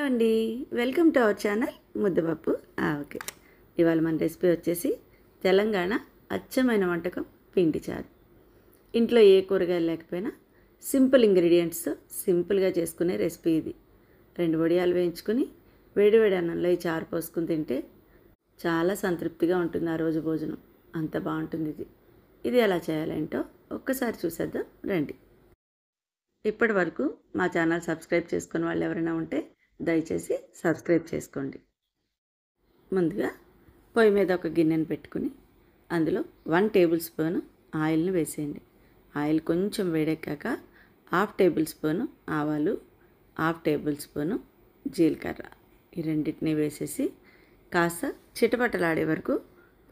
Hello అండి, welcome to our channel ముద్దపప్పు okay. ఇవాళ మన రెసిపీ వచ్చేసి తెలంగాణ అచ్చమైన వంటకం పిండి చారు. ఇంట్లో ఏ కూరగాయలు లేకపోయినా సింపుల్ ఇంగ్రీడియంట్స్తో సింపుల్గా చేసుకునే రెసిపీ ఇది. 2 వడియాలు వేయించుకుని వేడివేడి అన్నంలో ఈ చారు పోసుకుని తింటే చాలా సంతృప్తిగా ఉంటుంది. ఆ రోజు భోజనం అంత బాగుంటుంది. ఇది ఎలా చేయాలేంటో ఒక్కసారి చూసేద్దాం రండి. ఇప్పటి వరకు మా ఛానల్ సబ్స్క్రైబ్ చేసుకున్న వాళ్ళు ఎవరైనా ఉంటే దయచేసి సబ్స్క్రైబ్ చేసుకోండి. ముందుగా పొయ్యి మీద ఒక గిన్నెను పెట్టుకుని అందులో 1 టేబుల్ స్పూను ఆయిల్ని వేసేయండి. ఆయిల్ కొంచెం వేడెక్కాక 1/2 టేబుల్ స్పూను ఆవాలు, 1/2 టేబుల్ స్పూను జీలకర్ర ఈ రెండింటిని వేసేసి కాస్త చిటపటలాడే వరకు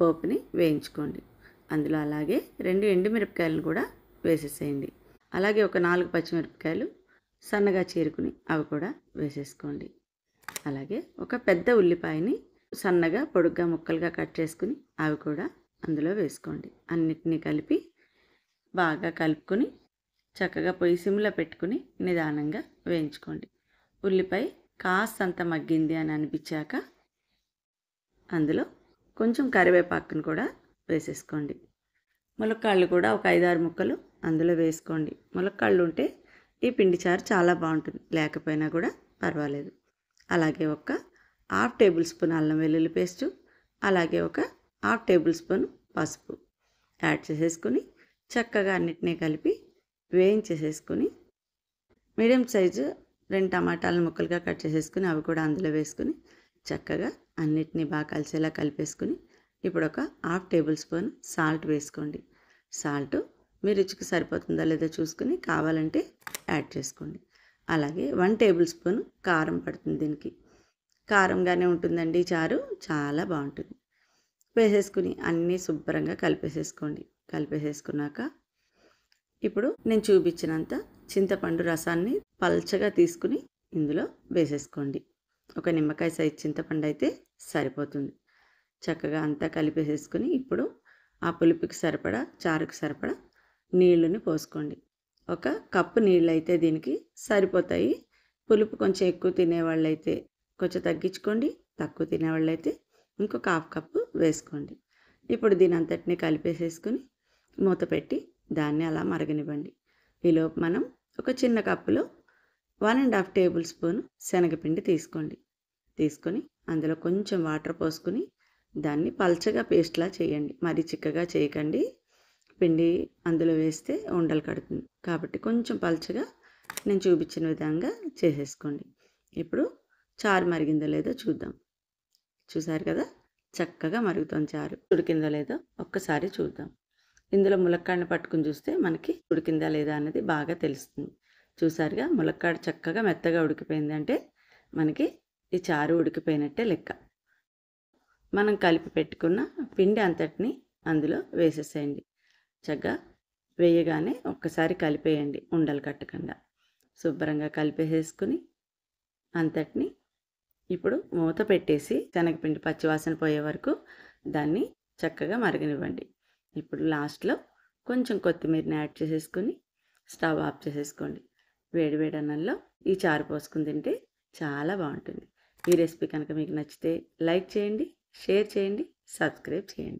పోపుని వేయించుకోండి. అందులో అలాగే 2 ఎండుమిరపకాయలను కూడా వేసేసేయండి. అలాగే ఒక 4 పచ్చిమిరపకాయలు సన్నగా చీరుకుని అవి కూడా వేసేసుకోండి. అలాగే ఒక పెద్ద ఉల్లిపాయని సన్నగా పొడుగ్గా ముక్కలుగా కట్ చేసుకుని అవి కూడా అందులో వేసుకోండి. అన్నిటినీ కలిపి బాగా కలుపుకొని చక్కగా పొయ్యి సిమ్లో పెట్టుకుని నిదానంగా వేయించుకోండి. ఉల్లిపాయ కాస్తంత మగ్గింది అని అనిపించాక అందులో కొంచెం కరివేపాకును కూడా వేసేసుకోండి. ములక్కాళ్ళు కూడా ఒక 5-6 ముక్కలు అందులో వేసుకోండి. ములక్కాళ్ళు ఉంటే ఈ పిండి చారు చాలా బాగుంటుంది, లేకపోయినా కూడా పర్వాలేదు. అలాగే ఒక 1/2 టేబుల్ స్పూన్ అల్లం వెల్లుల్లి పేస్టు, అలాగే ఒక 1/2 టేబుల్ స్పూన్ పసుపు యాడ్ చేసేసుకుని చక్కగా అన్నిటినీ కలిపి వేయించేసేసుకుని మీడియం సైజు 2 టమాటాలను ముక్కలుగా కట్ చేసేసుకుని అవి కూడా అందులో వేసుకుని చక్కగా అన్నిటినీ బాగా కలిసేలా కలిపేసుకుని ఇప్పుడు ఒక 1/2 టేబుల్ స్పూన్ సాల్ట్ వేసుకోండి. సాల్ట్ మీ రుచికి సరిపోతుందా లేదో చూసుకుని కావాలంటే యాడ్ చేసుకోండి. అలాగే 1 టేబుల్ స్పూన్ కారం పడుతుంది. దీనికి కారంగానే ఉంటుందండి చారు, చాలా బాగుంటుంది. వేసేసుకుని అన్నీ శుభ్రంగా కలిపేసేసుకోండి. కలిపేసేసుకున్నాక ఇప్పుడు నేను చూపించినంత చింతపండు రసాన్ని పల్చగా తీసుకుని ఇందులో వేసేసుకోండి. ఒక నిమ్మకాయ సైజు చింతపండు అయితే సరిపోతుంది. చక్కగా అంతా కలిపేసేసుకుని ఇప్పుడు ఆ పులుపుకి సరిపడా, చారుకి సరిపడా నీళ్ళని పోసుకోండి. 1 కప్పు నీళ్ళు అయితే దీనికి సరిపోతాయి. పులుపు కొంచెం ఎక్కువ తినేవాళ్ళు అయితే కొంచెం తగ్గించుకోండి, తక్కువ తినేవాళ్ళు అయితే ఇంకొక 1/2 కప్పు వేసుకోండి. ఇప్పుడు దీని అంతటిని కలిపేసేసుకుని మూత పెట్టి దాన్ని అలా మరగనివ్వండి. ఈలోపు మనం ఒక చిన్న కప్పులో 1.5 టేబుల్ స్పూన్ శనగపిండి తీసుకోండి. తీసుకొని అందులో కొంచెం వాటర్ పోసుకుని దాన్ని పల్చగా పేస్ట్లా చేయండి. మరీ చిక్కగా చేయకండి, పిండి అందులో వేస్తే ఉండలు కడుతుంది. కాబట్టి కొంచెం పల్చగా నేను చూపించిన విధంగా చేసేసుకోండి. ఇప్పుడు చారు మరిగిందో లేదో చూద్దాం. చూసారు కదా, చక్కగా మరుగుతుంది చారు. ఉడికిందో లేదో ఒక్కసారి చూద్దాం. ఇందులో ములక్కాడని పట్టుకుని చూస్తే మనకి ఉడికిందా లేదా అన్నది బాగా తెలుస్తుంది. చూసారుగా, ములక్కాడ చక్కగా మెత్తగా ఉడికిపోయింది అంటే మనకి ఈ చారు ఉడికిపోయినట్టే లెక్క. మనం కలిపి పెట్టుకున్న పిండి అంతటిని అందులో వేసేసేయండి. చక్కగా వేయగానే ఒక్కసారి కలిపేయండి, ఉండలు కట్టకుండా. శుభ్రంగా కలిపేసేసుకుని అంతటిని ఇప్పుడు మూత పెట్టేసి శనగపిండి పచ్చివాసన పోయే వరకు దాన్ని చక్కగా మరగనివ్వండి. ఇప్పుడు లాస్ట్లో కొంచెం కొత్తిమీరని యాడ్ చేసేసుకుని స్టవ్ ఆఫ్ చేసేసుకోండి. వేడివేడి అన్నంలో ఈ చారు పోసుకుని తింటే చాలా బాగుంటుంది. ఈ రెసిపీ కనుక మీకు నచ్చితే లైక్ చేయండి, షేర్ చేయండి, సబ్స్క్రైబ్ చేయండి.